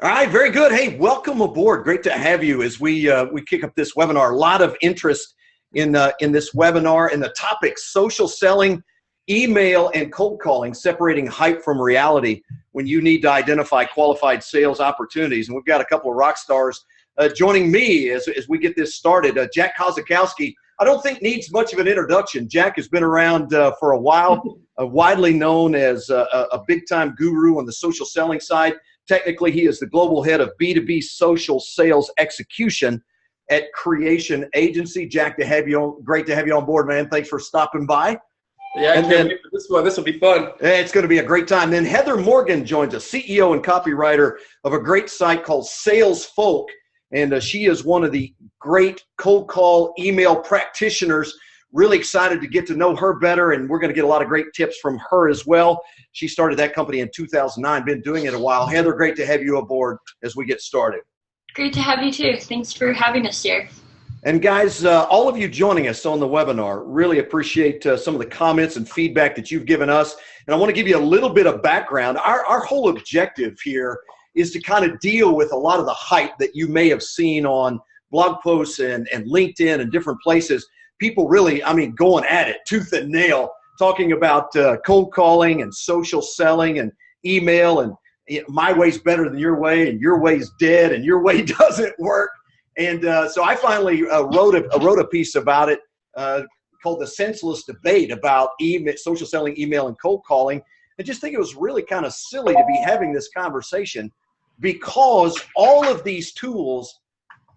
All right, very good. Hey, welcome aboard. Great to have you as we kick up this webinar. A lot of interest in this webinar, and the topic: social selling, email, and cold calling, separating hype from reality when you need to identify qualified sales opportunities. And we've got a couple of rock stars joining me as we get this started. Jack Kozakowski, I don't think needs much of an introduction. Jack has been around for a while, widely known as a big-time guru on the social selling side. Technically, he is the global head of B2B social sales execution at Creation Agency. Jack, great to have you on board, man. Thanks for stopping by. Yeah, I can't wait for this one. This will be fun. It's going to be a great time. Then Heather Morgan joins us, CEO and copywriter of a great site called Sales Folk. And she is one of the great cold call email practitioners. Really excited to get to know her better, and we're going to get a lot of great tips from her as well. She started that company in 2009, been doing it a while. Heather, great to have you aboard as we get started. Great to have you too. Thanks for having us here. And guys, all of you joining us on the webinar, really appreciate some of the comments and feedback that you've given us. And I want to give you a little bit of background. Our whole objective here is to kind of deal with a lot of the hype that you may have seen on blog posts and LinkedIn and different places. People really, going at it tooth and nail, talking about cold calling and social selling and email and my way's better than your way and your way's dead and your way doesn't work. And so I finally wrote a piece about it called The Senseless Debate about social selling, email, and cold calling. I just think it was really kind of silly to be having this conversation because all of these tools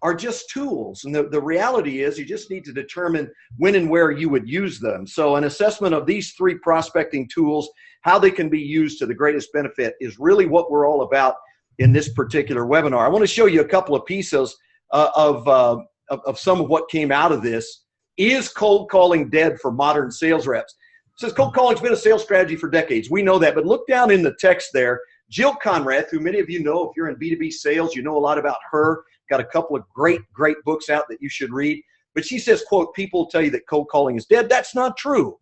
are just tools. And the reality is you just need to determine when and where you would use them. So an assessment of these three prospecting tools, how they can be used to the greatest benefit, is really what we're all about in this particular webinar. I want to show you a couple of pieces of some of what came out of this. Is cold calling dead for modern sales reps? It says cold calling's been a sales strategy for decades. We know that, but look down in the text there. Jill Conrath, who many of you know, if you're in B2B sales, you know a lot about her. Got a couple of great books out that you should read. But she says, quote, people tell you that cold calling is dead. That's not true.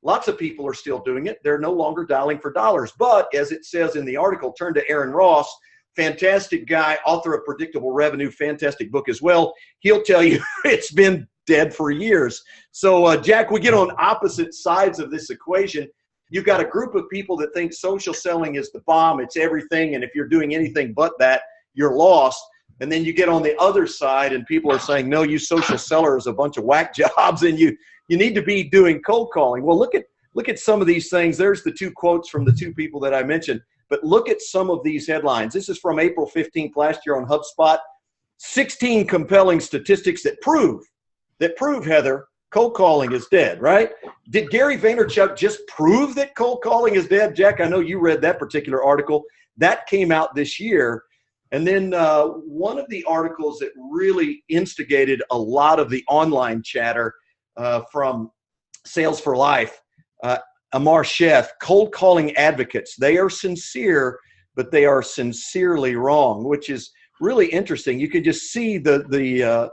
Lots of people are still doing it. They're no longer dialing for dollars. But as it says in the article, turn to Aaron Ross, fantastic guy, author of Predictable Revenue, fantastic book as well. He'll tell you it's been dead for years. So, Jack, we get on opposite sides of this equation. You've got a group of people that think social selling is the bomb. It's everything. And if you're doing anything but that, you're lost. And then you get on the other side and people are saying, no, you social sellers, a bunch of whack jobs, and you need to be doing cold calling. Well, look at some of these things. There's the two quotes from the two people that I mentioned. But look at some of these headlines. This is from April 15th last year on HubSpot. 16 compelling statistics that prove, Heather, cold calling is dead, right? Did Gary Vaynerchuk just prove that cold calling is dead? Jack, I know you read that particular article. That came out this year. And then one of the articles that really instigated a lot of the online chatter from Sales for Life, Amar Sheth, cold calling advocates. They are sincere, but they are sincerely wrong, which is really interesting. You can just see the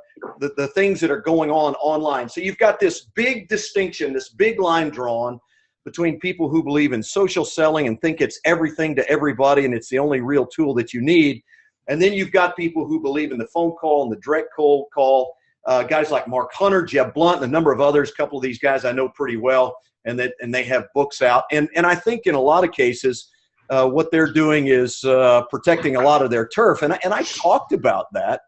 things that are going on online. So you've got this big distinction, this big line drawn between people who believe in social selling and think it's everything to everybody and it's the only real tool that you need. And then you've got people who believe in the phone call and the direct cold call, guys like Mark Hunter, Jeb Blunt, and a number of others. A couple of these guys I know pretty well, and they have books out. And I think in a lot of cases, what they're doing is protecting a lot of their turf. And I talked about that,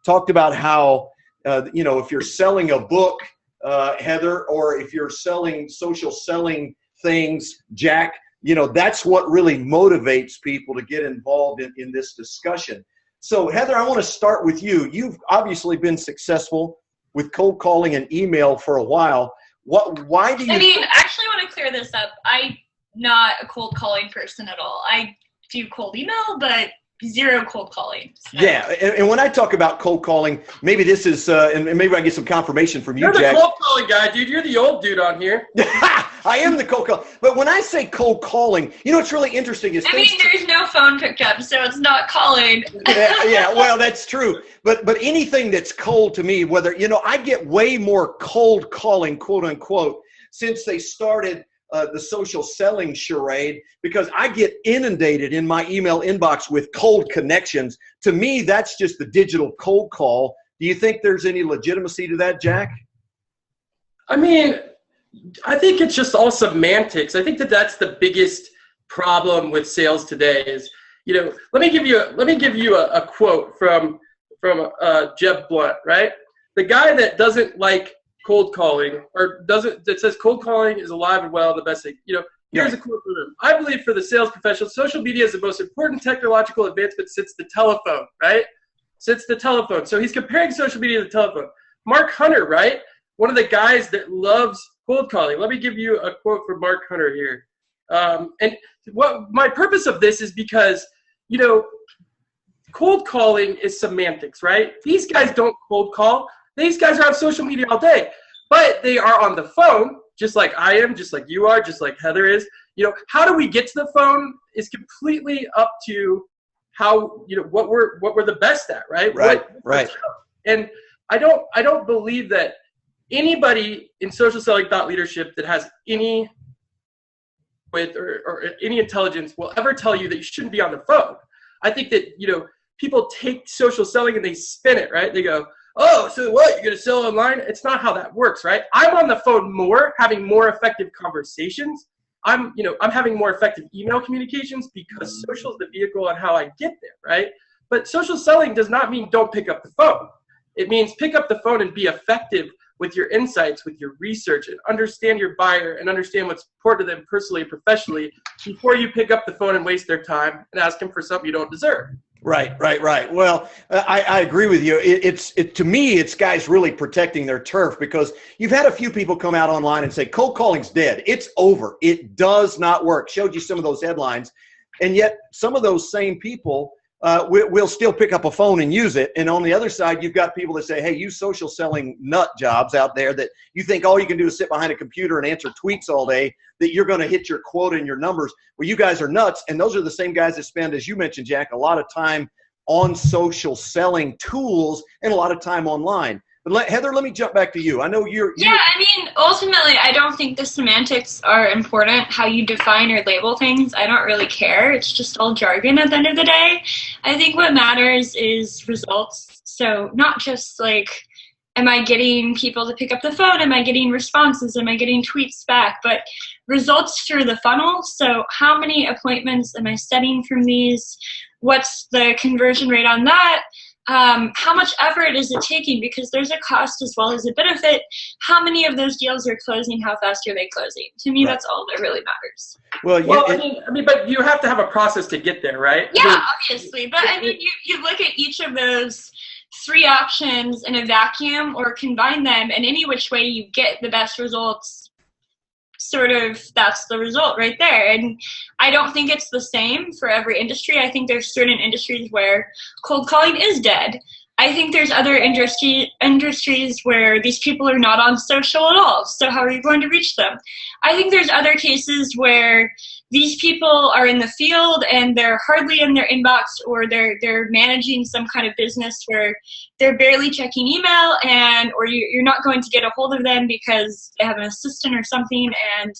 how, if you're selling a book, Heather, or if you're selling social selling things, Jack, that's what really motivates people to get involved in this discussion. So, Heather, I want to start with you. You've obviously been successful with cold calling and email for a while. Why do you? Actually, I want to clear this up. I'm not a cold calling person at all. I do cold email, but zero cold calling. So. Yeah, and when I talk about cold calling, maybe this is, and maybe I get some confirmation from you, Jack. You're the cold calling guy, dude. You're the old dude on here. I am the cold call. But when I say cold calling, what's really interesting is there's no phone picked up, so it's not calling. yeah, well, that's true. But anything that's cold to me, whether, I get way more cold calling, quote unquote, since they started the social selling charade, because I get inundated in my email inbox with cold connections. To me, that's just the digital cold call. Do you think there's any legitimacy to that, Jack? I mean, I think it's just all semantics. I think that that's the biggest problem with sales today is, let me give you a quote from Jeb Blunt, right? The guy that doesn't like cold calling that says cold calling is alive and well, the best thing, here's a quote from him. I believe for the sales professional, social media is the most important technological advancement since the telephone, right? Since the telephone. So he's comparing social media to the telephone. Mark Hunter, right? One of the guys that loves cold calling. Let me give you a quote from Mark Hunter here. And what my purpose of this is because, cold calling is semantics, right? These guys don't cold call. These guys are on social media all day, but they are on the phone, just like I am, just like you are, just like Heather is. How do we get to the phone is completely up to how, what we're the best at, right? Right. And I don't believe that anybody in social selling thought leadership that has any or any intelligence will ever tell you that you shouldn't be on the phone. I think that, people take social selling and they spin it, right? They go, oh, so what? You're going to sell online? It's not how that works, right? I'm on the phone more, having more effective conversations. I'm having more effective email communications because social is the vehicle on how I get there, right? But social selling does not mean don't pick up the phone. It means pick up the phone and be effective with your insights, with your research, and understand your buyer and understand what's important to them personally and professionally before you pick up the phone and waste their time and ask them for something you don't deserve. Right. Well, I agree with you. To me, it's guys really protecting their turf, because you've had a few people come out online and say, cold calling's dead. It's over. It does not work. Showed you some of those headlines. And yet some of those same people will still pick up a phone and use it. And on the other side, you've got people that say, hey, you social selling nut jobs out there that you think all you can do is sit behind a computer and answer tweets all day, that you're going to hit your quota and your numbers. Well, you guys are nuts. And those are the same guys that spend, as you mentioned, Jack, a lot of time on social selling tools and a lot of time online. But Heather, let me jump back to you. I know you're. Yeah, I mean, ultimately, I don't think the semantics are important, how you define or label things. I don't really care. It's just all jargon at the end of the day. I think what matters is results. So not just like, am I getting people to pick up the phone? Am I getting responses? Am I getting tweets back? But results through the funnel. So how many appointments am I setting from these? What's the conversion rate on that? How much effort is it taking? Because there's a cost as well as a benefit. How many of those deals are closing? How fast are they closing? To me, that's all that really matters. I mean, but you have to have a process to get there, right? Yeah, obviously. But I mean, you look at each of those three options in a vacuum or combine them, and any which way you get the best results, sort of that's the result right there. And I don't think it's the same for every industry. I think there's certain industries where cold calling is dead. I think there's other industries where these people are not on social at all. So how are you going to reach them? I think there's other cases where these people are in the field and they're hardly in their inbox, or they're managing some kind of business where they're barely checking email, or you're not going to get a hold of them because they have an assistant or something. And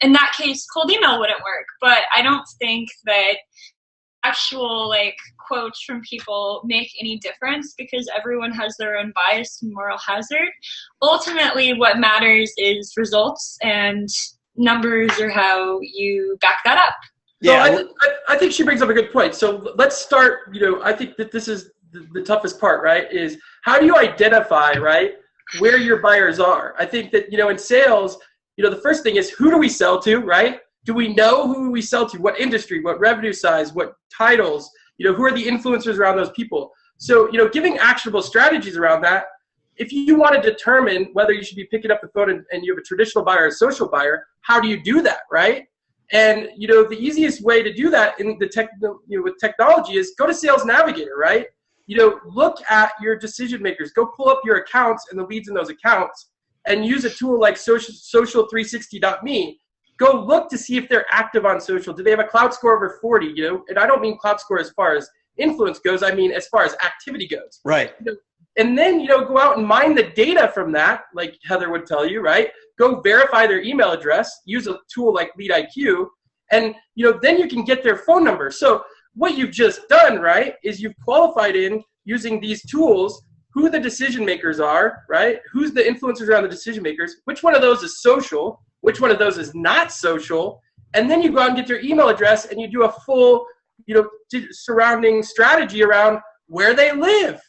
in that case, cold email wouldn't work. But I don't think that actual quotes from people make any difference, because everyone has their own bias and moral hazard. Ultimately, what matters is results, and numbers are how you back that up. Yeah, so I think she brings up a good point. So let's start, I think that this is the toughest part, right, is how do you identify, right, where your buyers are? I think that, in sales, the first thing is, who do we sell to, right? Do we know who we sell to? What industry, what revenue size, what titles, who are the influencers around those people? So, giving actionable strategies around that. If you want to determine whether you should be picking up the phone and you have a traditional buyer or a social buyer, how do you do that, right? And, the easiest way to do that in with technology is go to Sales Navigator, right? Look at your decision makers. Go pull up your accounts and the leads in those accounts and use a tool like social360.me. Go look to see if they're active on social. Do they have a cloud score over 40? And I don't mean cloud score as far as influence goes. I mean as far as activity goes. Right. And then, you know, go out and mine the data from that, like Heather would tell you, right? Go verify their email address, use a tool like LeadIQ, and, you know, then you can get their phone number. So what you've just done, right, is you've qualified in using these tools who the decision makers are, right? Who's the influencers around the decision makers? Which one of those is social? Which one of those is not social? And then you go out and get their email address and you do a full, you know, surrounding strategy around where they live.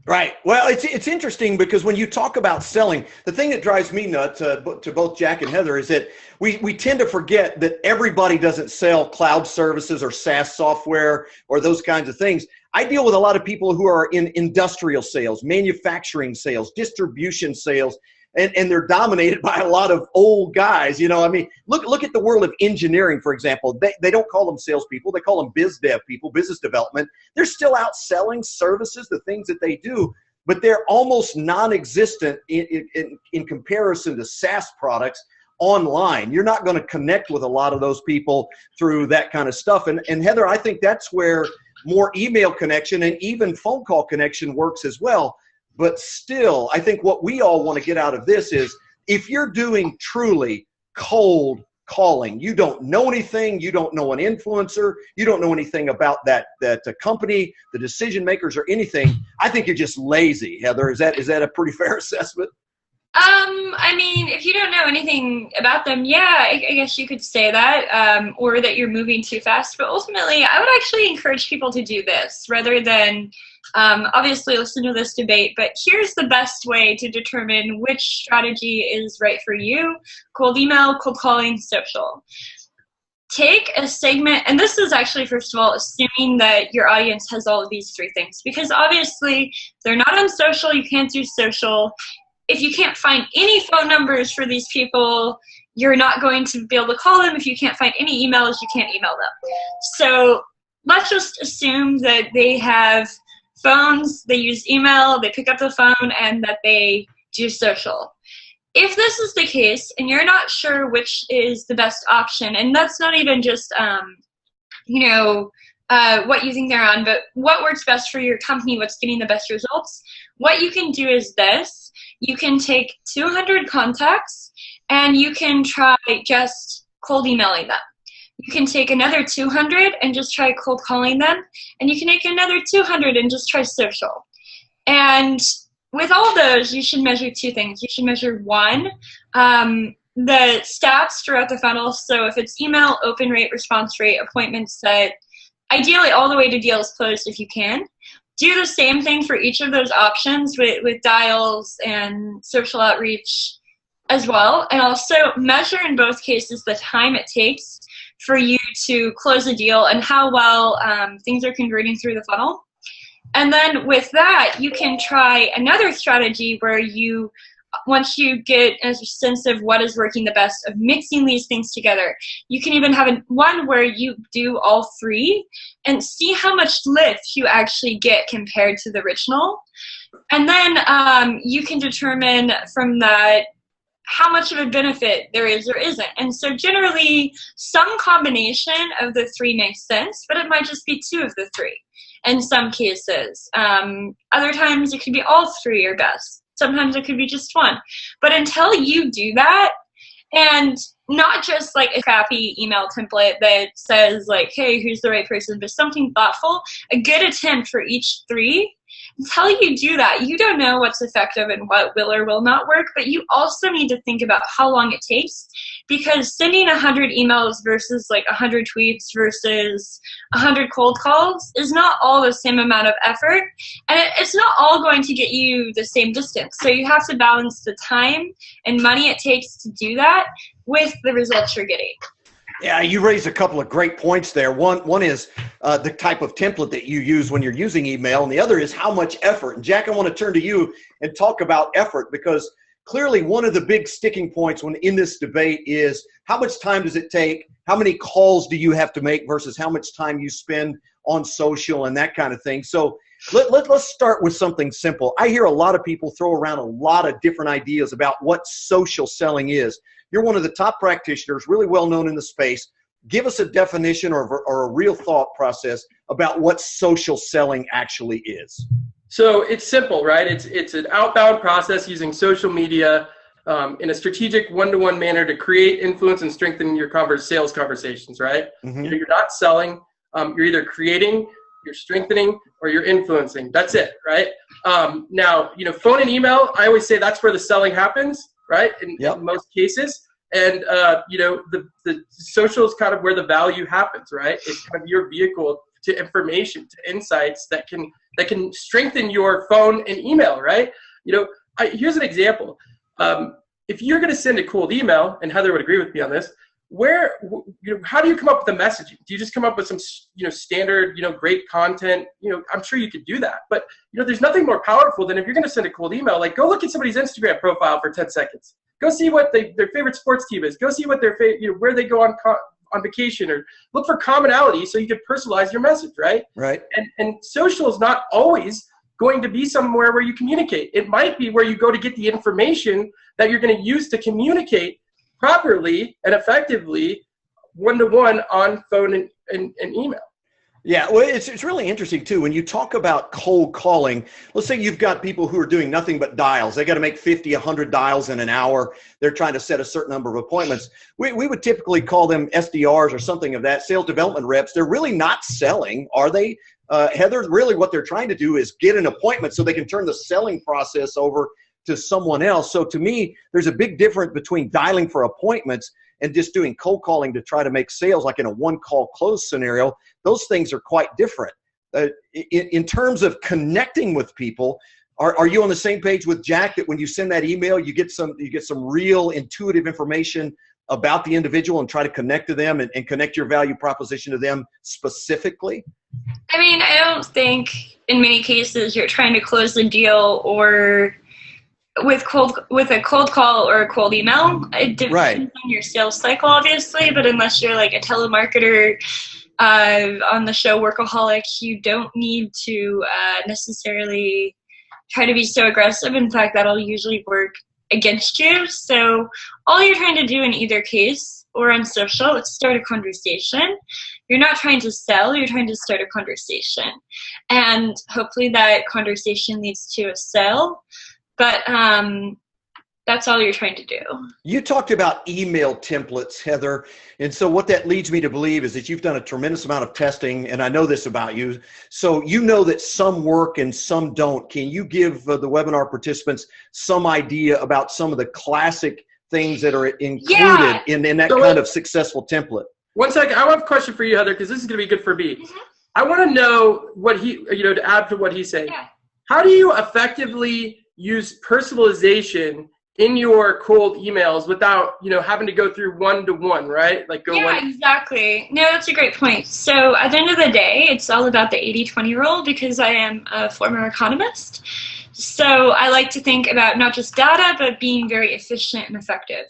Right. Well, it's interesting because when you talk about selling, the thing that drives me nuts to both Jack and Heather is that we tend to forget that everybody doesn't sell cloud services or SaaS software or those kinds of things. I deal with a lot of people who are in industrial sales, manufacturing sales, distribution sales, and they're dominated by a lot of old guys. You know, I mean, look at the world of engineering, for example. They don't call them salespeople. They call them biz dev people, business development. They're still out selling services, the things that they do, but they're almost non-existent in comparison to SaaS products online. You're not going to connect with a lot of those people through that kind of stuff. And Heather, I think that's where more email connection and even phone call connection works as well. But still, I think what we all want to get out of this is if you're doing truly cold calling, you don't know anything, you don't know an influencer, you don't know anything about that company, the decision makers or anything, I think you're just lazy, Heather. Is that a pretty fair assessment? I mean, if you don't know anything about them, yeah, I guess you could say that, or that you're moving too fast. But ultimately, I would actually encourage people to do this rather than obviously listen to this debate. But here's the best way to determine which strategy is right for you: cold email, cold calling, social. Take a segment, and this is actually, first of all, assuming that your audience has all of these three things, because obviously, if they're not on social, you can't do social. If you can't find any phone numbers for these people, you're not going to be able to call them. If you can't find any emails, you can't email them. So let's just assume that they have phones, they use email, they pick up the phone, and that they do social. If this is the case and you're not sure which is the best option, and that's not even just what you think they're on, but what works best for your company, what's getting the best results, what you can do is this. You can take 200 contacts and you can try just cold emailing them. You can take another 200 and just try cold calling them. And you can take another 200 and just try social. And with all those, you should measure two things. You should measure one, the stats throughout the funnel. So if it's email, open rate, response rate, appointments set, ideally all the way to deals closed if you can. Do the same thing for each of those options with dials and social outreach as well. And also measure in both cases the time it takes for you to close a deal and how well things are converting through the funnel. And then with that, you can try another strategy where you, once you get a sense of what is working the best, of mixing these things together, you can even have one where you do all three and see how much lift you actually get compared to the original. And then you can determine from that how much of a benefit there is or isn't. And so generally, some combination of the three makes sense, but it might just be two of the three in some cases. Other times, it could be all three are best. Sometimes it could be just one. But until you do that, and not just like a crappy email template that says like, hey, who's the right person, but something thoughtful, a good attempt for each three, until you do that, you don't know what's effective and what will or will not work, but you also need to think about how long it takes, because sending 100 emails versus like 100 tweets versus 100 cold calls is not all the same amount of effort, and it's not all going to get you the same distance. So you have to balance the time and money it takes to do that with the results you're getting. Yeah, you raised a couple of great points there. One is the type of template that you use when you're using email, and the other is how much effort. And Jack, I want to turn to you and talk about effort, because clearly one of the big sticking points when in this debate is how much time does it take, how many calls do you have to make versus how much time you spend on social and that kind of thing. So let's start with something simple. I hear a lot of people throw around a lot of different ideas about what social selling is. You're one of the top practitioners, really well known in the space. Give us a definition or a real thought process about what social selling actually is. So it's simple, right? It's an outbound process using social media in a strategic one-to-one manner to create, influence, and strengthen your sales conversations, right? Mm-hmm. You're not selling. You're either creating, you're strengthening, or you're influencing. That's it, right? Now, phone and email, I always say that's where the selling happens, right? In most cases. And, the social is kind of where the value happens, right? It's kind of your vehicle to information, to insights that can strengthen your phone and email, right? Here's an example. If you're going to send a cold email, and Heather would agree with me on this, how do you come up with the messaging? Do you just come up with some, standard, great content? I'm sure you could do that, but there's nothing more powerful than if you're going to send a cold email, like go look at somebody's Instagram profile for 10 seconds. Go see what their favorite sports team is. Go see what their where they go on vacation, or look for commonality so you can personalize your message, right? Right. And social is not always going to be somewhere where you communicate. It might be where you go to get the information that you're going to use to communicate properly and effectively one-to-one on phone and email. Yeah, well, it's really interesting too. When you talk about cold calling, let's say you've got people who are doing nothing but dials. They got to make 50, 100 dials in an hour. They're trying to set a certain number of appointments. We would typically call them SDRs or something of that, sales development reps. They're really not selling, are they? Heather, really what they're trying to do is get an appointment so they can turn the selling process over to someone else. So to me, there's a big difference between dialing for appointments and just doing cold calling to try to make sales, like in a one-call close scenario. Those things are quite different. In terms of connecting with people, are you on the same page with Jack that when you send that email, you get some real intuitive information about the individual and try to connect to them and connect your value proposition to them specifically? I mean, I don't think in many cases you're trying to close the deal or with a cold call or a cold email. It depends on your sales cycle, obviously, but unless you're like a telemarketer on the show Workaholic, you don't need to necessarily try to be so aggressive. In fact, that'll usually work against you. So all you're trying to do in either case or on social is start a conversation. You're not trying to sell, you're trying to start a conversation. And hopefully that conversation leads to a sale. But that's all you're trying to do. You talked about email templates, Heather. And so what that leads me to believe is that you've done a tremendous amount of testing, and I know this about you. So you know that some work and some don't. Can you give the webinar participants some idea about some of the classic things that are included in that kind of successful template? One second. I have a question for you, Heather, because this is going to be good for me. Mm-hmm. I want to know what to add to what he's saying. Yeah. How do you effectively use personalization in your cold emails without, having to go through one-to-one, right? Exactly. No, that's a great point. So at the end of the day, it's all about the 80-20 rule because I am a former economist. So I like to think about not just data, but being very efficient and effective.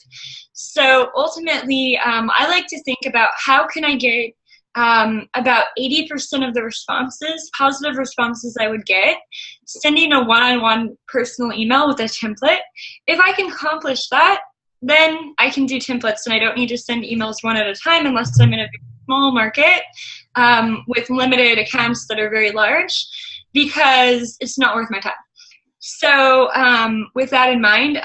So ultimately, I like to think about how can I get about 80% of the responses, positive responses I would get, sending a one-on-one personal email with a template. If I can accomplish that, then I can do templates and I don't need to send emails one at a time unless I'm in a very small market with limited accounts that are very large, because it's not worth my time. So with that in mind,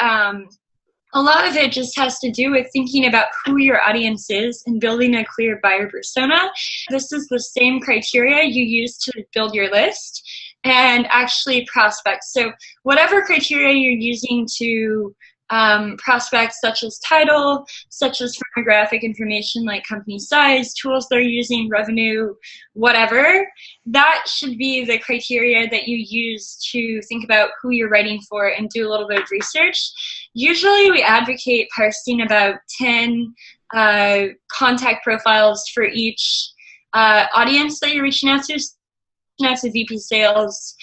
a lot of it just has to do with thinking about who your audience is and building a clear buyer persona. This is the same criteria you use to build your list and actually prospect. So whatever criteria you're using to prospects, such as title, such as firmographic information like company size, tools they're using, revenue, whatever, that should be the criteria that you use to think about who you're writing for and do a little bit of research. Usually we advocate parsing about 10 contact profiles for each audience that you're reaching out to. Out to VP sales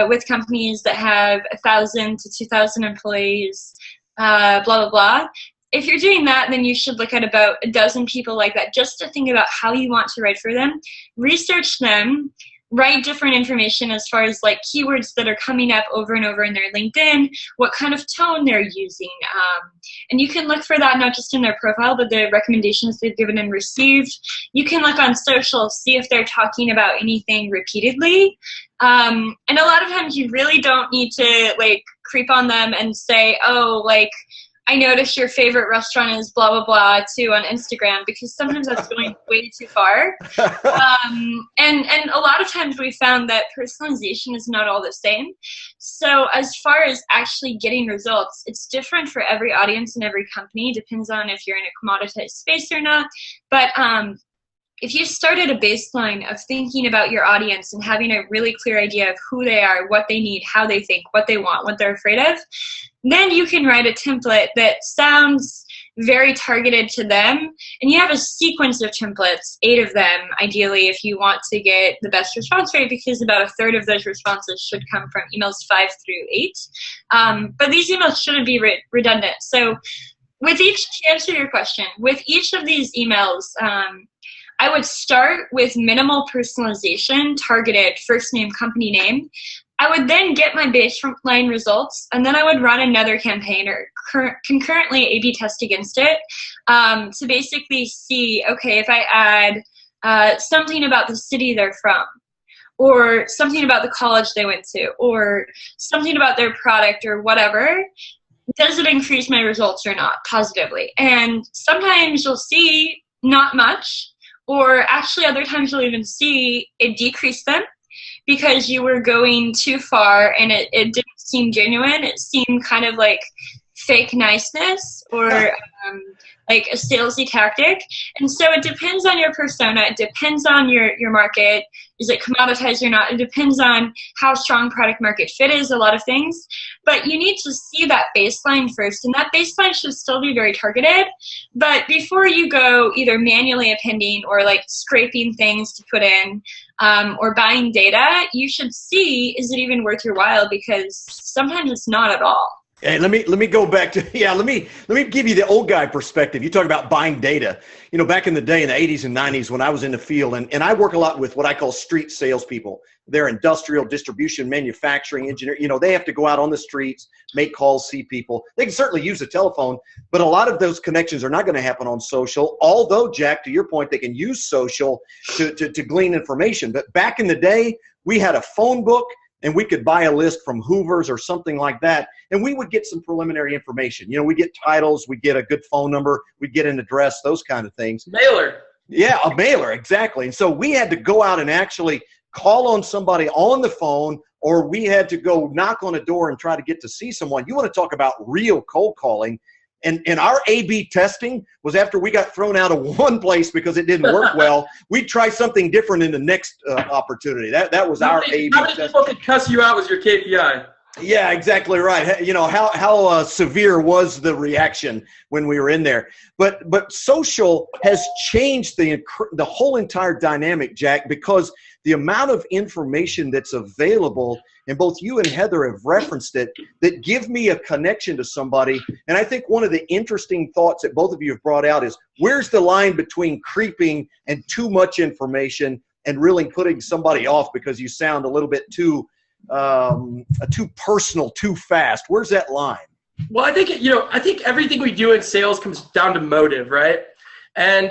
with companies that have 1,000 to 2,000 employees, blah, blah, blah. If you're doing that, then you should look at about a dozen people like that just to think about how you want to write for them. Research them, write different information as far as like keywords that are coming up over and over in their LinkedIn, what kind of tone they're using. And you can look for that not just in their profile, but the recommendations they've given and received. You can look on social, see if they're talking about anything repeatedly. And a lot of times you really don't need to like creep on them and say, oh, like, I noticed your favorite restaurant is blah, blah, blah too on Instagram, because sometimes that's going way too far. And a lot of times we found that personalization is not all the same. So as far as actually getting results, it's different for every audience and every company. Depends on if you're in a commoditized space or not. But if you start at a baseline of thinking about your audience and having a really clear idea of who they are, what they need, how they think, what they want, what they're afraid of, then you can write a template that sounds very targeted to them. And you have a sequence of templates, 8 of them, ideally, if you want to get the best response rate, because about a third of those responses should come from emails 5 through 8. But these emails shouldn't be redundant. So with each, to answer your question, with each of these emails, I would start with minimal personalization, targeted first name, company name. I would then get my baseline results, and then I would run another campaign or concurrently A/B test against it to basically see, okay, if I add something about the city they're from, or something about the college they went to, or something about their product or whatever, does it increase my results or not positively? And sometimes you'll see not much, or actually other times you'll even see it decrease them because you were going too far and it didn't seem genuine. It seemed kind of like fake niceness or like a salesy tactic. And so it depends on your persona. It depends on your market. Is it commoditized or not? It depends on how strong product market fit is, a lot of things. But you need to see that baseline first, and that baseline should still be very targeted. But before you go either manually appending or like scraping things to put in or buying data, you should see, is it even worth your while? Because sometimes it's not at all. Hey, let me go back to, let me give you the old guy perspective. You talk about buying data. You know, back in the day in the 80s and 90s when I was in the field, and I work a lot with what I call street salespeople. They're industrial, distribution, manufacturing, engineer. You know, they have to go out on the streets, make calls, see people. They can certainly use a telephone, but a lot of those connections are not going to happen on social. Although, Jack, to your point, they can use social to glean information. But back in the day, we had a phone book, and we could buy a list from Hoover's or something like that, and we would get some preliminary information. You know, we get titles, we get a good phone number, we'd get an address, those kind of things. Mailer. Yeah, a mailer, exactly. And so we had to go out and actually call on somebody on the phone, or we had to go knock on a door and try to get to see someone. You want to talk about real cold calling. And our A/B testing was after we got thrown out of one place because it didn't work well, we'd try something different in the next opportunity. That was our A/B testing. How many people could cuss you out was your KPI? Yeah, exactly right. You know, how severe was the reaction when we were in there? But social has changed the whole entire dynamic, Jack, because the amount of information that's available, and both you and Heather have referenced it, that give me a connection to somebody. And I think one of the interesting thoughts that both of you have brought out is, where's the line between creeping and too much information and really putting somebody off because you sound a little bit too personal, too fast? Where's that line? Well, I think everything we do in sales comes down to motive, right? And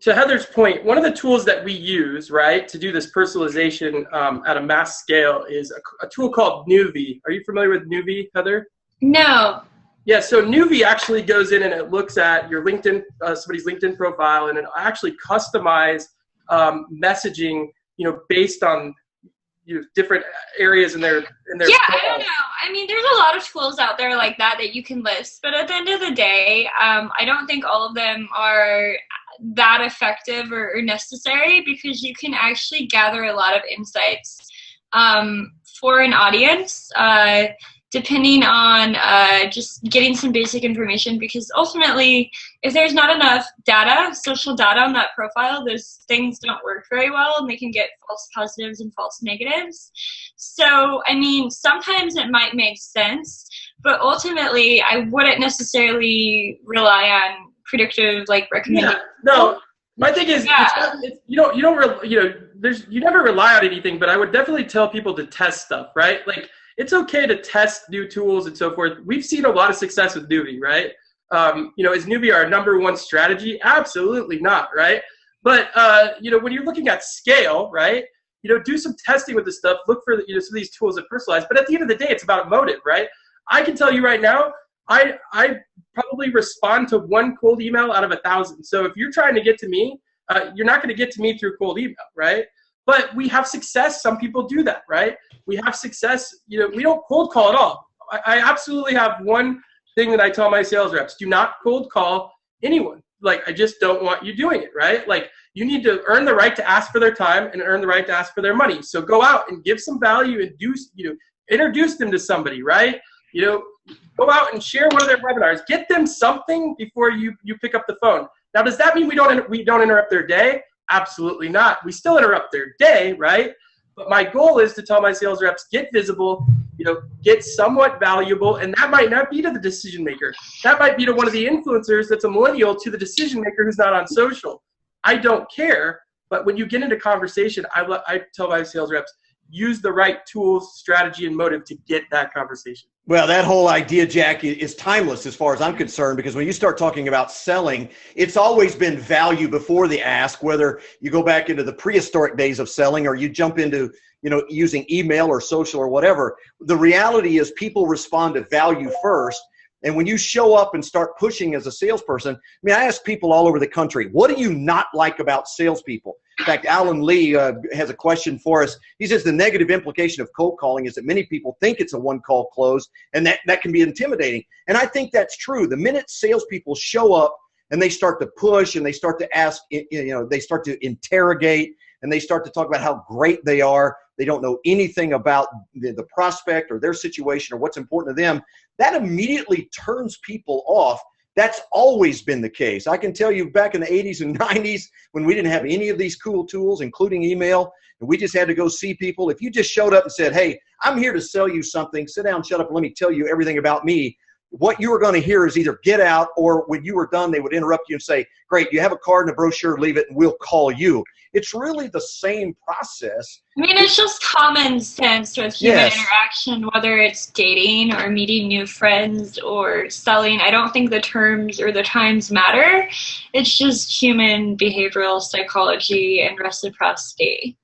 to Heather's point, one of the tools that we use, right, to do this personalization at a mass scale is a tool called Nuvi. Are you familiar with Nuvi, Heather? No. Yeah, so Nuvi actually goes in and it looks at your LinkedIn, somebody's LinkedIn profile, and it actually customize messaging, based on different areas in their yeah, profile. I don't know. I mean, there's a lot of tools out there like that you can list, but at the end of the day, I don't think all of them are that effective or necessary, because you can actually gather a lot of insights for an audience, depending on just getting some basic information, because ultimately, if there's not enough data, social data on that profile, those things don't work very well, and they can get false positives and false negatives. So, I mean, sometimes it might make sense, but ultimately, I wouldn't necessarily rely on predictive, like, recommendations. Yeah, no, My thing is, you never rely on anything, but I would definitely tell people to test stuff, right? Like, it's okay to test new tools and so forth. We've seen a lot of success with Nuvve, right? Is Nuvve our number one strategy? Absolutely not, right? But, when you're looking at scale, right, do some testing with this stuff. Look for, some of these tools that personalize. But at the end of the day, it's about motive, right? I can tell you right now, I probably respond to one cold email out of 1,000. So if you're trying to get to me, you're not going to get to me through cold email, right? But we have success. Some people do that, right? We have success. We don't cold call at all. I absolutely have one thing that I tell my sales reps: do not cold call anyone. Like, I just don't want you doing it, right? Like, you need to earn the right to ask for their time and earn the right to ask for their money. So go out and give some value and introduce them to somebody, right? Go out and share one of their webinars. Get them something before you pick up the phone. Now, does that mean we don't interrupt their day? Absolutely not. We still interrupt their day, right? But my goal is to tell my sales reps, get visible, get somewhat valuable, and that might not be to the decision maker. That might be to one of the influencers that's a millennial to the decision maker who's not on social. I don't care, but when you get into conversation, I tell my sales reps, use the right tools, strategy, and motive to get that conversation. Well, that whole idea, Jack, is timeless as far as I'm concerned, because when you start talking about selling, it's always been value before the ask, whether you go back into the prehistoric days of selling or you jump into, using email or social or whatever. The reality is people respond to value first. And when you show up and start pushing as a salesperson, I ask people all over the country, what do you not like about salespeople? In fact, Alan Lee has a question for us. He says the negative implication of cold calling is that many people think it's a one-call close, and that can be intimidating. And I think that's true. The minute salespeople show up and they start to push and they start to ask, they start to interrogate and they start to talk about how great they are, they don't know anything about the prospect or their situation or what's important to them, that immediately turns people off. That's always been the case. I can tell you back in the 80s and 90s when we didn't have any of these cool tools, including email, and we just had to go see people. If you just showed up and said, hey, I'm here to sell you something, sit down, shut up, and let me tell you everything about me, what you were going to hear is either get out, or when you were done, they would interrupt you and say, great, you have a card and a brochure, leave it, and we'll call you. It's really the same process. It's just common sense with human interaction, whether it's dating or meeting new friends or selling. I don't think the terms or the times matter. It's just human behavioral psychology and reciprocity.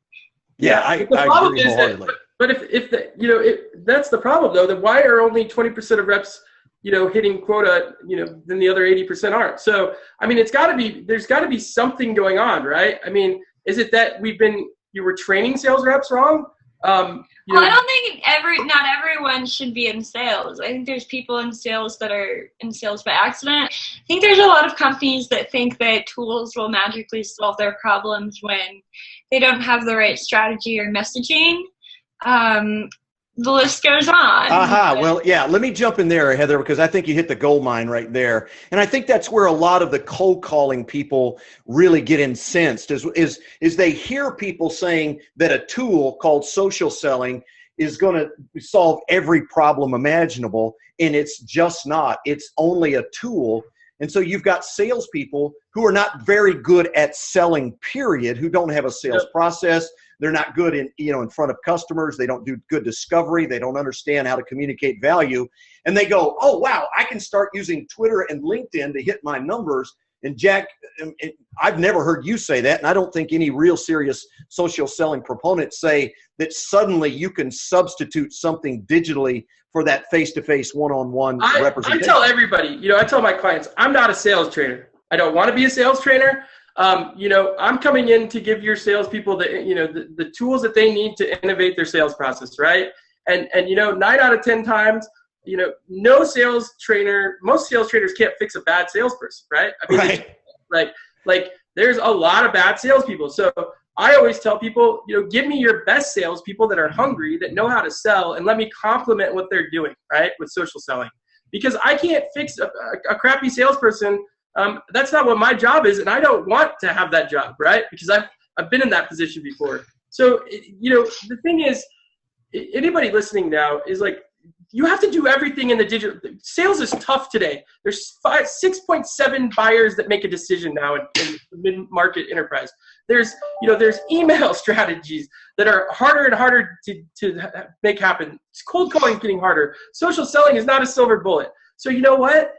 Yeah, I agree wholeheartedly. But if that's the problem, though, then why are only 20% of reps hitting quota, then the other 80% aren't? So, there's got to be something going on, right? Is it that you were training sales reps wrong? I don't think not everyone should be in sales. I think there's people in sales that are in sales by accident. I think there's a lot of companies that think that tools will magically solve their problems when they don't have the right strategy or messaging. The list goes on. Well, yeah, let me jump in there, Heather, because I think you hit the gold mine right there. And I think that's where a lot of the cold calling people really get incensed is they hear people saying that a tool called social selling is going to solve every problem imaginable, and it's just not. It's only a tool. And so you've got salespeople who are not very good at selling, period, who don't have a sales process. They're not good in front of customers. They don't do good discovery. They don't understand how to communicate value. And they go, oh, wow, I can start using Twitter and LinkedIn to hit my numbers. And Jack, I've never heard you say that. And I don't think any real serious social selling proponents say that suddenly you can substitute something digitally for that face-to-face one-on-one representation. I tell everybody, I tell my clients, I'm not a sales trainer. I don't want to be a sales trainer. I'm coming in to give your salespeople the tools that they need to innovate their sales process, right? And 9 out of 10 times, most sales trainers can't fix a bad salesperson, right? Like there's a lot of bad salespeople. So I always tell people, give me your best salespeople that are hungry, that know how to sell, and let me complement what they're doing, right, with social selling. Because I can't fix a crappy salesperson. That's not what my job is, and I don't want to have that job, right? Because I've been in that position before. So, the thing is, anybody listening now is like, you have to do everything in the digital. Sales is tough today. There's 6.7 buyers that make a decision now in mid-market enterprise. There's email strategies that are harder and harder to make happen. It's cold calling getting harder. Social selling is not a silver bullet. So you know what?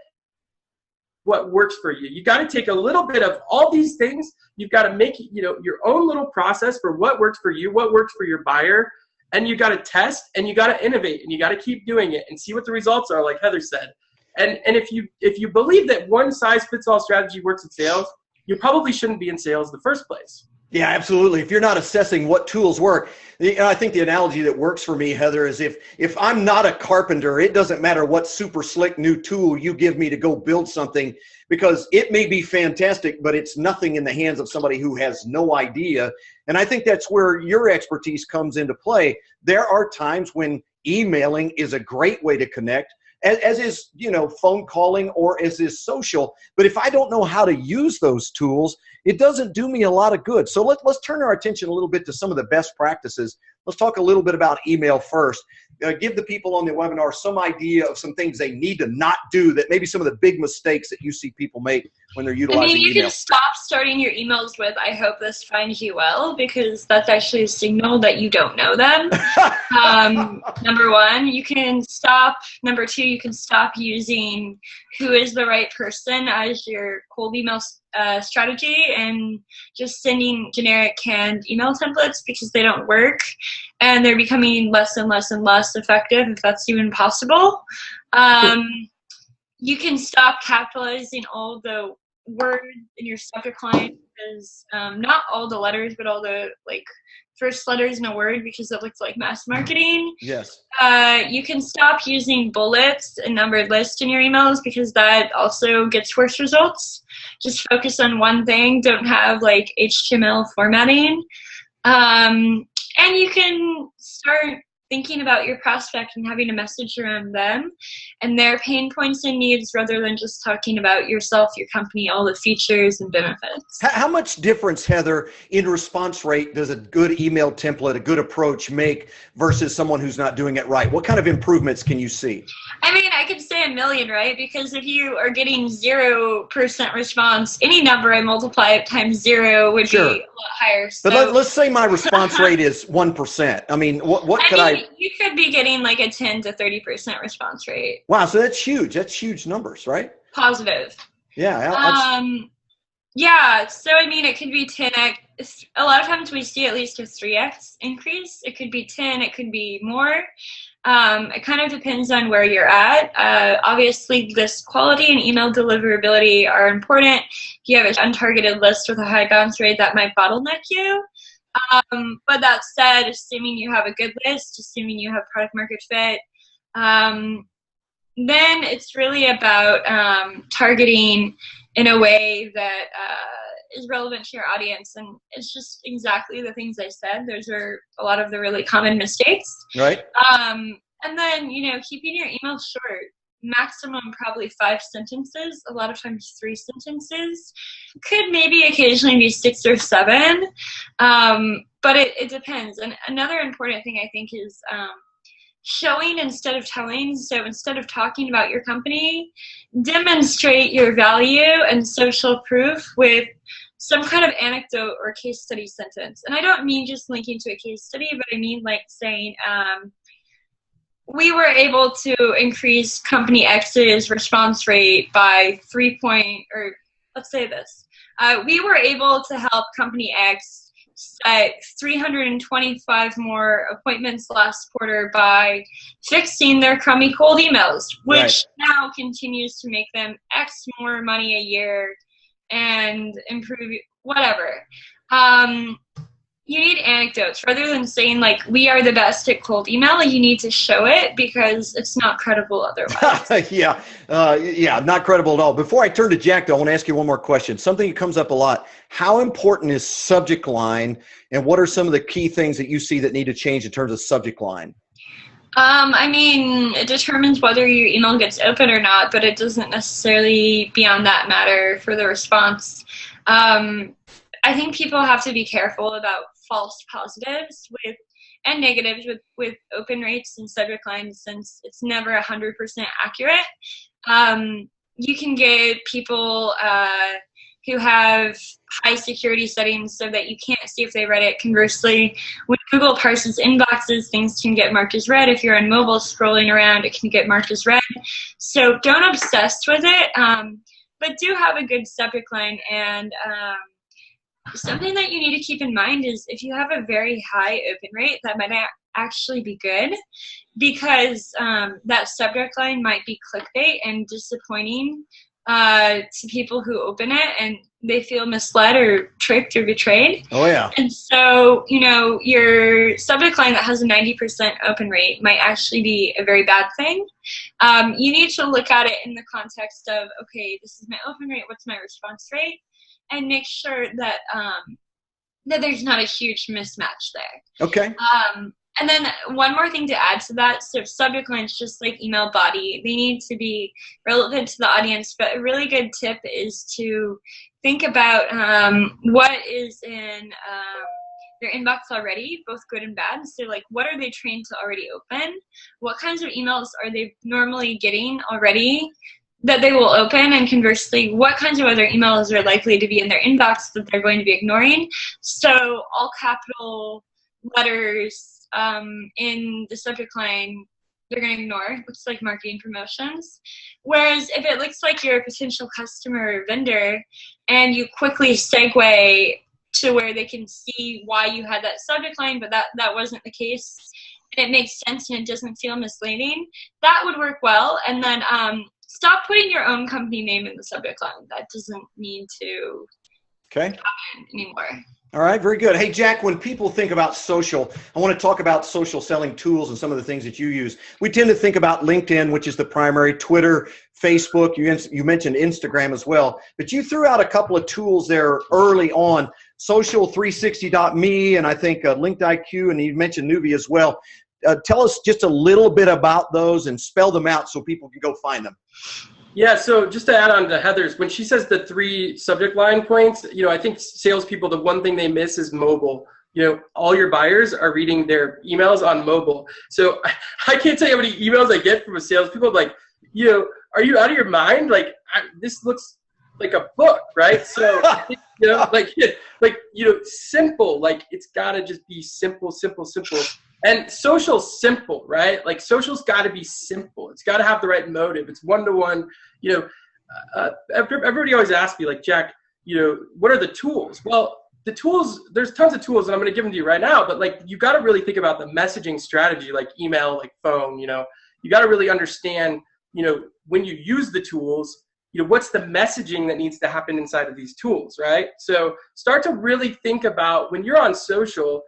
What works for you? You got to take a little bit of all these things. You've got to make your own little process for what works for you, what works for your buyer. And you got to test, and you got to innovate, and you got to keep doing it and see what the results are, like Heather said. And if you believe that one size fits all strategy works in sales, you probably shouldn't be in sales in the first place. Yeah, absolutely. If you're not assessing what tools work, I think the analogy that works for me, Heather, is if I'm not a carpenter, it doesn't matter what super slick new tool you give me to go build something, because it may be fantastic, but it's nothing in the hands of somebody who has no idea. And I think that's where your expertise comes into play. There are times when emailing is a great way to connect, as is, phone calling, or as is social. But if I don't know how to use those tools, it doesn't do me a lot of good. So let's turn our attention a little bit to some of the best practices. Let's talk a little bit about email first. Give the people on the webinar some idea of some things they need to not do, that maybe some of the big mistakes that you see people make when they're utilizing email. You can stop starting your emails with, "I hope this finds you well," because that's actually a signal that you don't know them. Number one, you can stop. Number two, you can stop using "who is the right person" as your cold email strategy, and just sending generic canned email templates, because they don't work and they're becoming less and less and less effective, if that's even possible. You can stop capitalizing all the words in your subject line, because not all the letters, but all the first letters in a word, because it looks like mass marketing. Yes. You can stop using bullets and numbered lists in your emails, because that also gets worse results. Just focus on one thing. Don't have HTML formatting. And you can start thinking about your prospect and having a message around them and their pain points and needs, rather than just talking about yourself, your company, all the features and benefits. How much difference, Heather, in response rate does a good email template, a good approach make versus someone who's not doing it right? What kind of improvements can you see? I mean, I could say 1,000,000, right? Because if you are getting 0% response, any number I multiply it times 0 would be a lot higher. So. But let's say my response rate is 1%. I mean, what could I? You could be getting a 10 to 30% response rate. Wow, so that's huge. That's huge numbers, right? Positive. Yeah. Yeah. So I mean, it could be 10x. A lot of times we see at least a 3x increase. It could be 10. It could be more. It kind of depends on where you're at. Obviously, list quality and email deliverability are important. If you have an untargeted list with a high bounce rate, that might bottleneck you. But that said, assuming you have a good list, assuming you have product market fit, then it's really about targeting in a way that is relevant to your audience. And it's just exactly the things I said. Those are a lot of the really common mistakes. Right. And then, keeping your email short. Maximum probably 5 sentences, a lot of times 3 sentences. Could maybe occasionally be 6 or 7, but it depends. And another important thing I think is showing instead of telling. So instead of talking about your company, demonstrate your value and social proof with some kind of anecdote or case study sentence. And I don't mean just linking to a case study, but I mean saying, we were able to increase company X's response rate by we were able to help company X set 325 more appointments last quarter by fixing their crummy cold emails, which now continues to make them X more money a year and improve whatever. You need anecdotes rather than saying we are the best at cold email. You need to show it, because it's not credible otherwise. Yeah, not credible at all. Before I turn to Jack, though, I want to ask you one more question. Something that comes up a lot. How important is subject line, and what are some of the key things that you see that need to change in terms of subject line? I mean, it determines whether your email gets open or not, but it doesn't necessarily beyond that matter for the response. I think people have to be careful about false positives and negatives with open rates and subject lines, since it's never 100% accurate. You can get people who have high security settings so that you can't see if they read it. Conversely, when Google parses inboxes, things can get marked as read. If you're on mobile scrolling around, it can get marked as read. So don't obsess with it, but do have a good subject line. And something that you need to keep in mind is if you have a very high open rate, that might actually be good, because that subject line might be clickbait and disappointing to people who open it, and they feel misled or tricked or betrayed. Oh, yeah. And so, your subject line that has a 90% open rate might actually be a very bad thing. You need to look at it in the context of, okay, this is my open rate, what's my response rate? And make sure that that there's not a huge mismatch there. Okay. And then one more thing to add to that, so subject lines, just like email body, they need to be relevant to the audience, but a really good tip is to think about what is in their inbox already, both good and bad. So like, what are they trained to already open? What kinds of emails are they normally getting already that they will open? And conversely, what kinds of other emails are likely to be in their inbox that they're going to be ignoring? So all capital letters in the subject line, they're going to ignore. It looks like marketing promotions. Whereas if it looks like you're a potential customer or vendor and you quickly segue to where they can see why you had that subject line, but that wasn't the case, and it makes sense and it doesn't feel misleading, that would work well. And then stop putting your own company name in the subject line. That doesn't need to happen anymore. All right, very good. Hey, Jack, when people think about social, I want to talk about social selling tools and some of the things that you use. We tend to think about LinkedIn, which is the primary, Twitter, Facebook. You mentioned Instagram as well, but you threw out a couple of tools there early on, social360.me, and I think LinkedIn, and you mentioned Nuvi as well. Tell us just a little bit about those and spell them out so people can go find them. Yeah, so just to add on to Heather's, when she says the 3 subject line points, I think salespeople, the one thing they miss is mobile. All your buyers are reading their emails on mobile. So I can't tell you how many emails I get from a salespeople like, are you out of your mind? Like, this looks like a book, right? So, simple, like it's got to just be simple. And social's simple, right? Like social's got to be simple. It's got to have the right motive. It's one-to-one. Everybody always asks me, like, Jack, what are the tools? Well, the tools, there's tons of tools, and I'm going to give them to you right now. But like, you got to really think about the messaging strategy, like email, like phone. You got to really understand, when you use the tools, what's the messaging that needs to happen inside of these tools, right? So start to really think about when you're on social.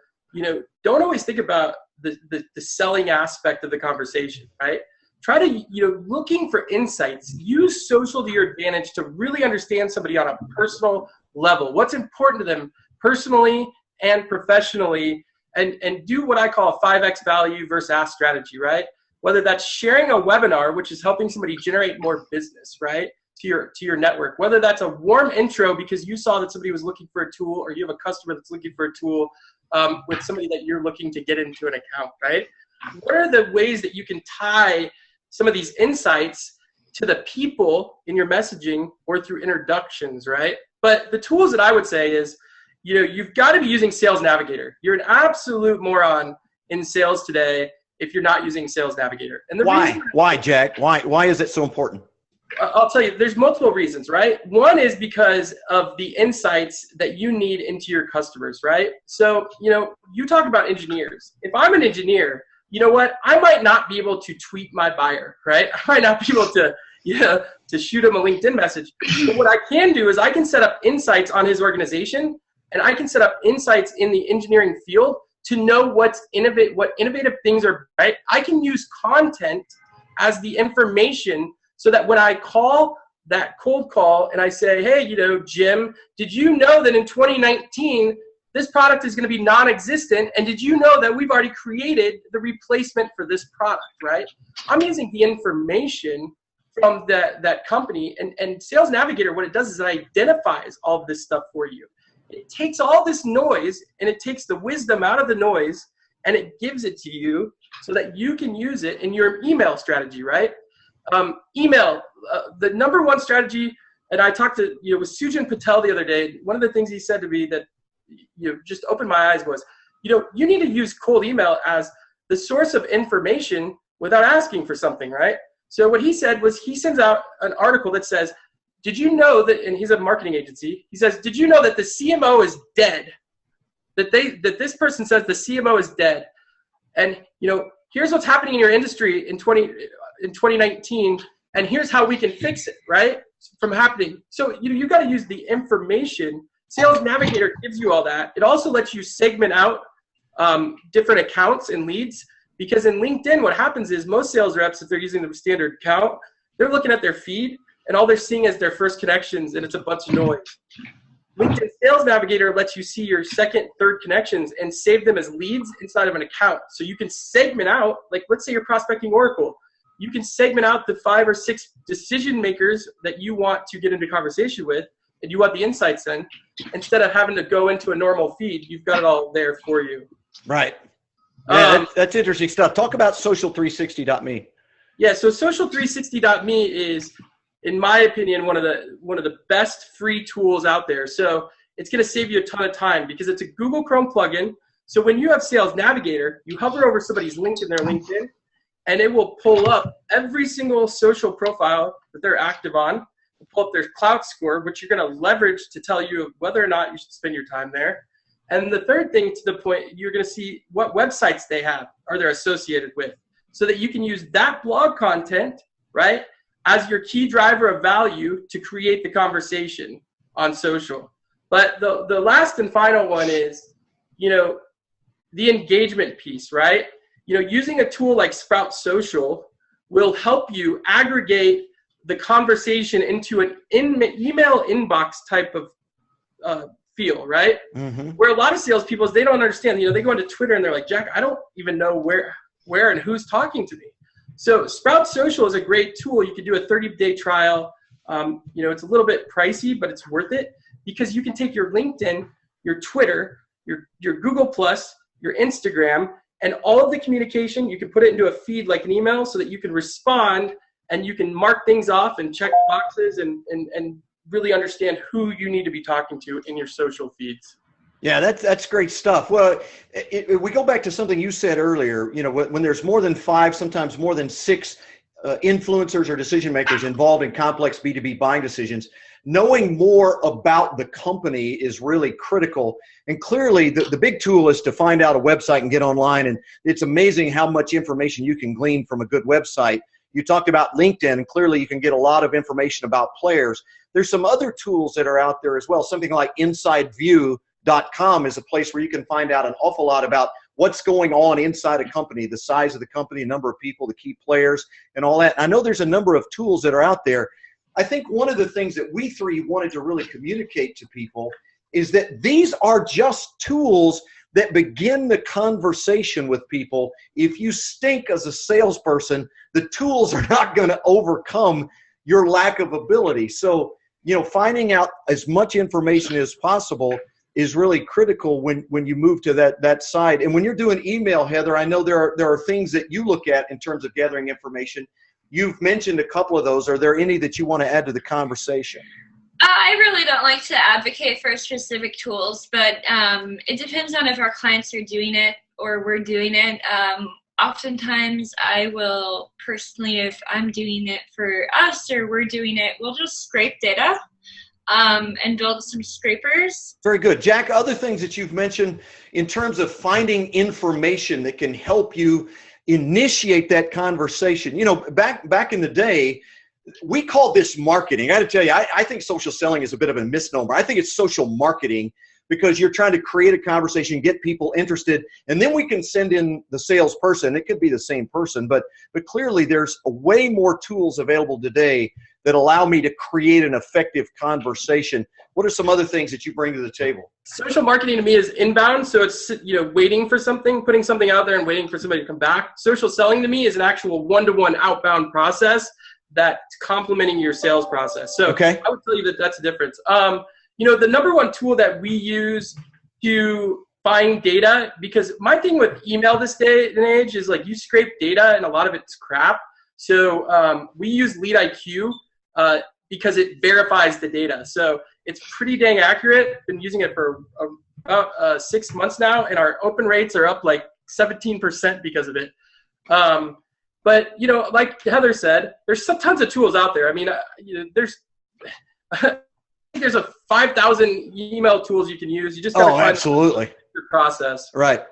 Don't always think about the selling aspect of the conversation, right? Try to, looking for insights. Use social to your advantage to really understand somebody on a personal level. What's important to them personally and professionally, and do what I call a 5X value versus ask strategy, right? Whether that's sharing a webinar, which is helping somebody generate more business, right? To your network, whether that's a warm intro because you saw that somebody was looking for a tool, or you have a customer that's looking for a tool with somebody that you're looking to get into an account, right? What are the ways that you can tie some of these insights to the people in your messaging or through introductions, right? But the tools that I would say is, you've got to be using Sales Navigator. You're an absolute moron in sales today if you're not using Sales Navigator. And why, Jack? Why is it so important? I'll tell you, there's multiple reasons, right? One is because of the insights that you need into your customers, right? So, you talk about engineers. If I'm an engineer, you know what? I might not be able to tweet my buyer, right? I might not be able to, to shoot him a LinkedIn message. But what I can do is I can set up insights on his organization, and I can set up insights in the engineering field to know what innovative things are, right? I can use content as the information so that when I call that cold call and I say, hey, Jim, did you know that in 2019, this product is going to be non-existent? And did you know that we've already created the replacement for this product, right? I'm using the information from that company. And Sales Navigator, what it does is it identifies all of this stuff for you. It takes all this noise and it takes the wisdom out of the noise and it gives it to you so that you can use it in your email strategy, right? Email, the number one strategy, and I talked to, with Sujin Patel the other day. One of the things he said to me that, just opened my eyes was, you need to use cold email as the source of information without asking for something, right? So what he said was he sends out an article that says, did you know that, and he's a marketing agency, he says, did you know that the CMO is dead? That this person says the CMO is dead. And, here's what's happening in your industry in 2019, and here's how we can fix it, right? From happening. So, you got to use the information. Sales Navigator gives you all that. It also lets you segment out different accounts and leads, because in LinkedIn, what happens is most sales reps, if they're using the standard account, they're looking at their feed, and all they're seeing is their first connections, and it's a bunch of noise. LinkedIn Sales Navigator lets you see your second, third connections and save them as leads inside of an account. So you can segment out, like let's say you're prospecting Oracle. You can segment out the 5 or 6 decision makers that you want to get into conversation with, and you want the insights in. Instead of having to go into a normal feed, you've got it all there for you. Right. Yeah, that's interesting stuff. Talk about social360.me. Yeah, so social360.me is, in my opinion, one of the best free tools out there. So it's going to save you a ton of time because it's a Google Chrome plugin. So when you have Sales Navigator, you hover over somebody's link in their LinkedIn, and it will pull up every single social profile that they're active on, pull up their clout score, which you're going to leverage to tell you whether or not you should spend your time there. And the third thing, to the point, you're going to see what websites they have or they're associated with, so that you can use that blog content, right, as your key driver of value to create the conversation on social. But the last and final one is, the engagement piece, right? Using a tool like Sprout Social will help you aggregate the conversation into an email inbox type of feel, right? Mm-hmm. Where a lot of salespeople, they don't understand. They go into Twitter and they're like, Jack, I don't even know where and who's talking to me. So Sprout Social is a great tool. You can do a 30-day trial. It's a little bit pricey, but it's worth it because you can take your LinkedIn, your Twitter, your Google+, your Instagram, and all of the communication, you can put it into a feed like an email so that you can respond and you can mark things off and check boxes and really understand who you need to be talking to in your social feeds. Yeah, that's great stuff. Well, we go back to something you said earlier. When there's more than 5, sometimes more than 6 influencers or decision makers involved in complex B2B buying decisions, knowing more about the company is really critical. And clearly, the big tool is to find out a website and get online. And it's amazing how much information you can glean from a good website. You talked about LinkedIn, and clearly you can get a lot of information about players. There's some other tools that are out there as well. Something like InsideView.com is a place where you can find out an awful lot about what's going on inside a company, the size of the company, number of people, the key players, and all that. I know there's a number of tools that are out there. I think one of the things that we three wanted to really communicate to people is that these are just tools that begin the conversation with people. If you stink as a salesperson, the tools are not going to overcome your lack of ability. So, finding out as much information as possible is really critical when you move to that side. And when you're doing email, Heather, I know there are things that you look at in terms of gathering information. You've mentioned a couple of those. Are there any that you want to add to the conversation? I really don't like to advocate for specific tools, but it depends on if our clients are doing it or we're doing it. Oftentimes I will personally, if I'm doing it for us or we're doing it, we'll just scrape data and build some scrapers. Very good. Jack, other things that you've mentioned in terms of finding information that can help you initiate that conversation. Back in the day, we called this marketing. I got to tell you, I think social selling is a bit of a misnomer. I think it's social marketing because you're trying to create a conversation, get people interested, and then we can send in the salesperson. It could be the same person, but clearly there's way more tools available today that allow me to create an effective conversation. What are some other things that you bring to the table? Social marketing to me is inbound, so it's waiting for something, putting something out there and waiting for somebody to come back. Social selling to me is an actual one-to-one outbound process that's complementing your sales process. So okay. I would tell you that that's a difference. the number one tool that we use to find data, because my thing with email this day and age is like you scrape data and a lot of it's crap. So we use LeadIQ because it verifies the data. So it's pretty dang accurate. Been using it for about 6 months now, and our open rates are up like 17% because of it. But like Heather said, there's tons of tools out there. I mean, there's there's a 5,000 email tools you can use. You just got to find absolutely your process. Right.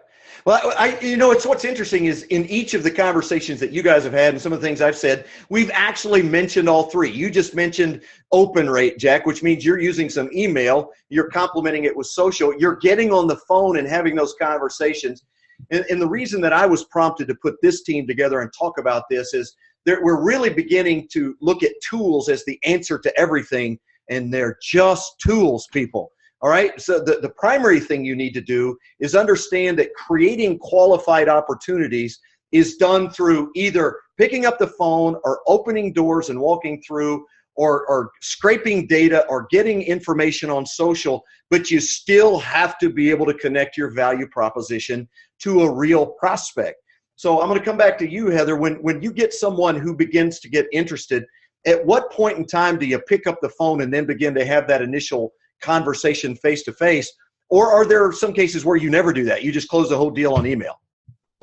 Well, it's what's interesting is in each of the conversations that you guys have had and some of the things I've said, we've actually mentioned all three. You just mentioned open rate, Jack, which means you're using some email, you're complementing it with social, you're getting on the phone and having those conversations. And the reason that I was prompted to put this team together and talk about this is we're really beginning to look at tools as the answer to everything, and they're just tools, people. All right, so the primary thing you need to do is understand that creating qualified opportunities is done through either picking up the phone or opening doors and walking through or scraping data or getting information on social, but you still have to be able to connect your value proposition to a real prospect. So I'm going to come back to you, Heather. When you get someone who begins to get interested, at what point in time do you pick up the phone and then begin to have that initial conversation face-to-face, or are there some cases where you never do that? You just close the whole deal on email?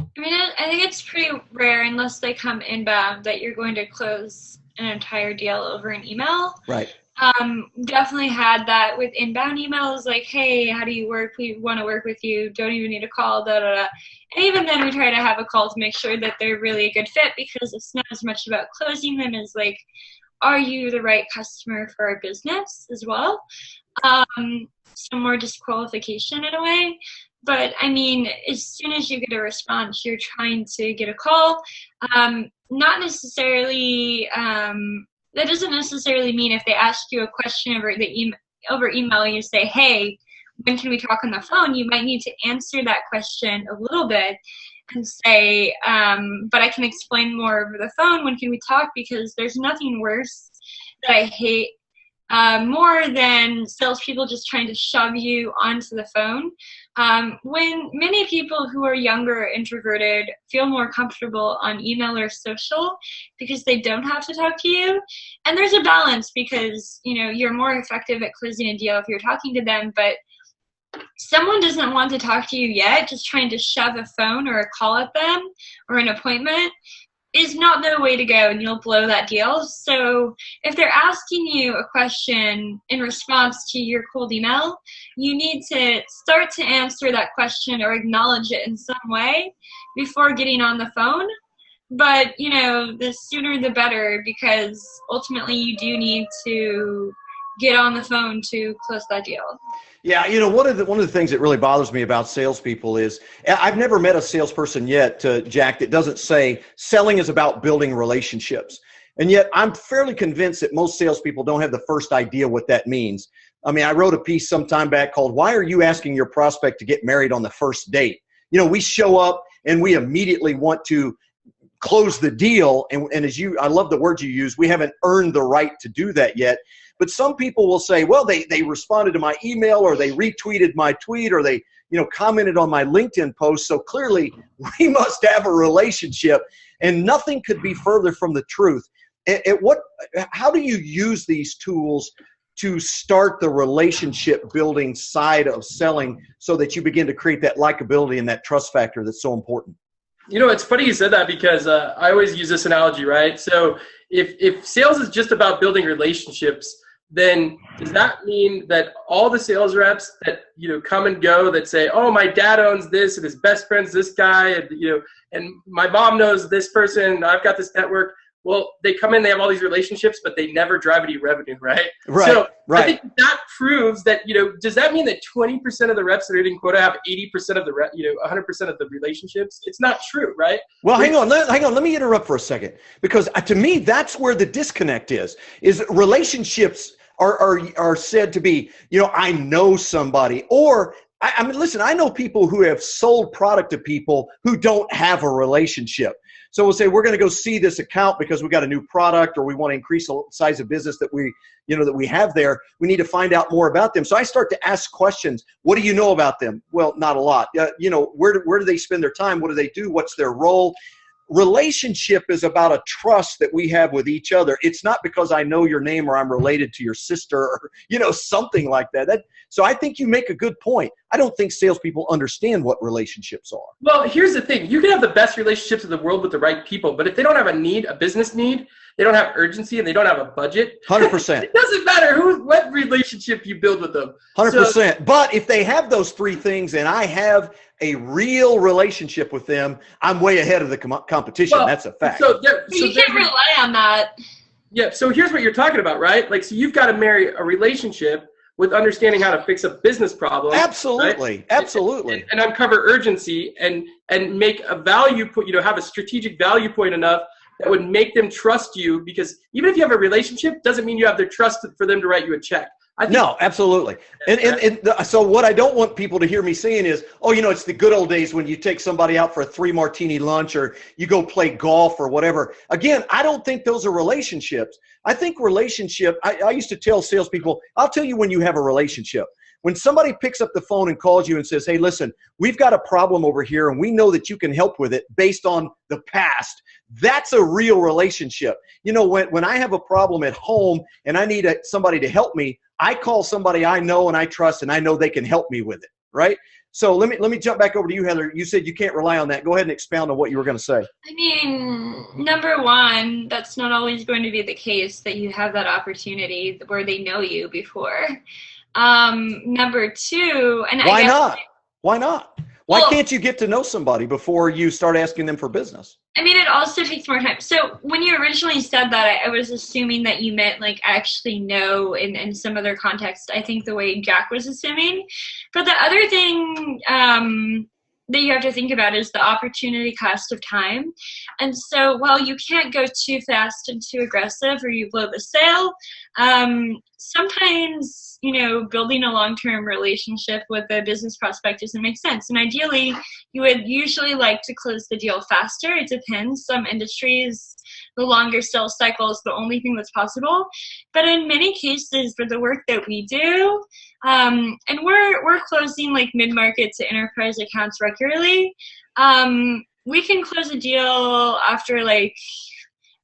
I mean, I think it's pretty rare, unless they come inbound, that you're going to close an entire deal over an email. Right. Definitely had that with inbound emails, like, hey, how do you work? We want to work with you. Don't even need a call, da, da, da. And even then we try to have a call to make sure that they're really a good fit, because it's not as much about closing them as like, are you the right customer for our business as well? Some more disqualification in a way. But I mean, as soon as you get a response, you're trying to get a call. Not necessarily, that doesn't necessarily mean if they ask you a question over email, you say, hey, when can we talk on the phone? You might need to answer that question a little bit and say, but I can explain more over the phone. When can we talk? Because there's nothing worse that I hate more than salespeople just trying to shove you onto the phone. When many people who are younger, introverted, feel more comfortable on email or social because they don't have to talk to you. And there's a balance, because you're more effective at closing a deal if you're talking to them, but someone doesn't want to talk to you yet, just trying to shove a phone or a call at them or an appointment is not the way to go, and you'll blow that deal. So if they're asking you a question in response to your cold email, you need to start to answer that question or acknowledge it in some way before getting on the phone. But, the sooner the better, because ultimately you do need to get on the phone to close that deal. Yeah, one of the things that really bothers me about salespeople is I've never met a salesperson yet, Jack, that doesn't say selling is about building relationships. And yet I'm fairly convinced that most salespeople don't have the first idea what that means. I mean, I wrote a piece some time back called, "Why are you asking your prospect to get married on the first date?" We show up and we immediately want to close the deal. And I love the word you use, we haven't earned the right to do that yet. But some people will say, well, they responded to my email, or they retweeted my tweet, or they commented on my LinkedIn post. So clearly we must have a relationship, and nothing could be further from the truth. How do you use these tools to start the relationship building side of selling so that you begin to create that likability and that trust factor that's so important? It's funny you said that, because I always use this analogy, right? So if sales is just about building relationships, then does that mean that all the sales reps that come and go that say, oh, my dad owns this and his best friend's this guy, and and my mom knows this person, I've got this network? Well, they come in, they have all these relationships, but they never drive any revenue, right? Right. So right. I think that proves that, does that mean that 20% of the reps that are hitting quota have 80% of the 100% of the relationships? It's not true, right? Well, hang on. Let me interrupt for a second, because to me, that's where the disconnect is relationships are said to be, I know somebody, or I mean, listen, I know people who have sold product to people who don't have a relationship. So we'll say, we're going to go see this account because we got a new product, or we want to increase the size of business that we have there. We need to find out more about them. So I start to ask questions. What do you know about them? Well, not a lot. Where do they spend their time? What do they do? What's their role? Relationship is about a trust that we have with each other. It's not because I know your name or I'm related to your sister or, something like that. So I think you make a good point. I don't think salespeople understand what relationships are. Well, here's the thing. You can have the best relationships in the world with the right people, but if they don't have a business need, they don't have urgency, and they don't have a budget, 100%. It doesn't matter what relationship you build with them. 100%. But if they have those three things and I have a real relationship with them, I'm way ahead of the competition. That's a fact. You can't rely on that. Yeah. So here's what you're talking about, right? Like, so you've got to marry a relationship with understanding how to fix a business problem. Absolutely. Right? Absolutely. And uncover urgency and make a value point, have a strategic value point enough that would make them trust you, because even if you have a relationship, doesn't mean you have their trust for them to write you a check. No, absolutely. So what I don't want people to hear me saying is, it's the good old days when you take somebody out for a 3-martini lunch, or you go play golf or whatever. Again, I don't think those are relationships. I think I used to tell salespeople, I'll tell you when you have a relationship. When somebody picks up the phone and calls you and says, hey, listen, we've got a problem over here and we know that you can help with it based on the past, that's a real relationship. When I have a problem at home and I need somebody to help me, I call somebody I know and I trust, and I know they can help me with it, right? So let me jump back over to you, Heather. You said you can't rely on that. Go ahead and expound on what you were going to say. I mean, number one, that's not always going to be the case, that you have that opportunity where they know you before. Number two, and why not? Why not? Why can't you get to know somebody before you start asking them for business? I mean, it also takes more time. So when you originally said that, I was assuming that you meant like actually know in some other context. I think the way Jack was assuming. But the other thing that you have to think about is the opportunity cost of time. And so while you can't go too fast and too aggressive or you blow the sale, sometimes, building a long-term relationship with a business prospect doesn't make sense. And ideally, you would usually like to close the deal faster. It depends. Some industries, the longer sales cycle is the only thing that's possible. But in many cases, for the work that we do, and we're closing like mid-market to enterprise accounts regularly, we can close a deal after like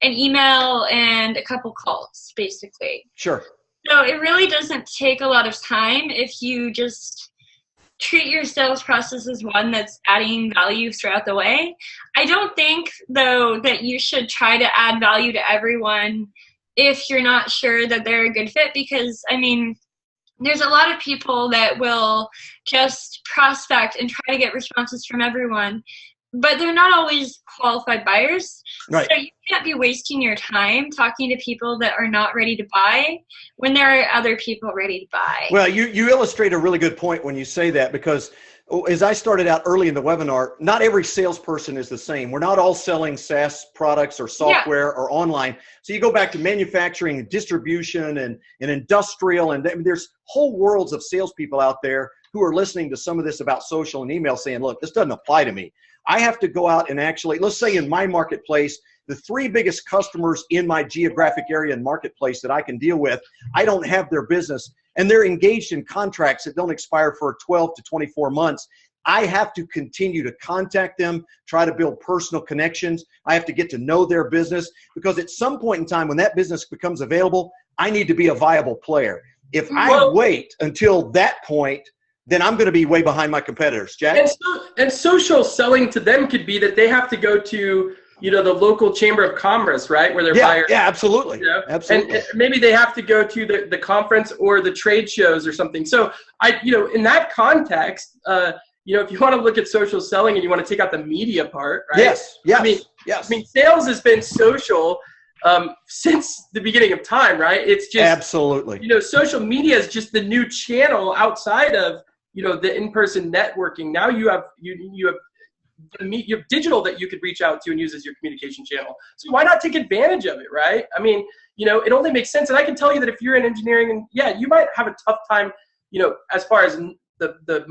an email and a couple calls, basically. Sure. So it really doesn't take a lot of time if you just treat your sales process as one that's adding value throughout the way. I don't think, though, that you should try to add value to everyone if you're not sure that they're a good fit, because, I mean, there's a lot of people that will just prospect and try to get responses from everyone, but they're not always qualified buyers. Right. So you can't be wasting your time talking to people that are not ready to buy when there are other people ready to buy. Well, you illustrate a really good point when you say that, because as I started out early in the webinar, not every salesperson is the same. We're not all selling SaaS products or software or online. So you go back to manufacturing and distribution and industrial, and there's whole worlds of salespeople out there who are listening to some of this about social and email saying, look, this doesn't apply to me. I have to go out and actually, let's say in my marketplace, the 3 biggest customers in my geographic area and marketplace that I can deal with, I don't have their business, and they're engaged in contracts that don't expire for 12 to 24 months. I have to continue to contact them, try to build personal connections. I have to get to know their business, because at some point in time when that business becomes available, I need to be a viable player. If I wait until that point, then I'm going to be way behind my competitors. Jack? And social selling to them could be that they have to go to, the local chamber of commerce, right? Where they're buyers. Yeah, absolutely. Absolutely. And maybe they have to go to the conference or the trade shows or something. So in that context, if you want to look at social selling and you want to take out the media part, right? Yes. I mean, sales has been social since the beginning of time, right? It's just absolutely. Social media is just the new channel outside of the in-person networking. Now you have digital that you could reach out to and use as your communication channel. So why not take advantage of it, right? I mean, it only makes sense. And I can tell you that if you're in engineering, and you might have a tough time, as far as the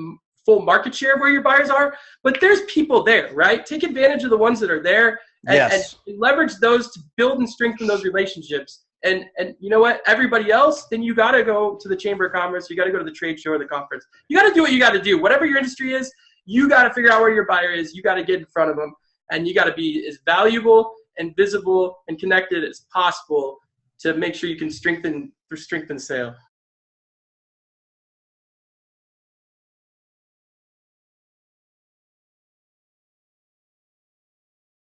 full market share of where your buyers are, but there's people there, right? Take advantage of the ones that are there Yes. And leverage those to build and strengthen those relationships. And you know what? Everybody else, then you got to go to the Chamber of Commerce. You got to go to the trade show or the conference. You got to do what you got to do. Whatever your industry is, you got to figure out where your buyer is. You got to get in front of them, and you got to be as valuable and visible and connected as possible to make sure you can strengthen sale.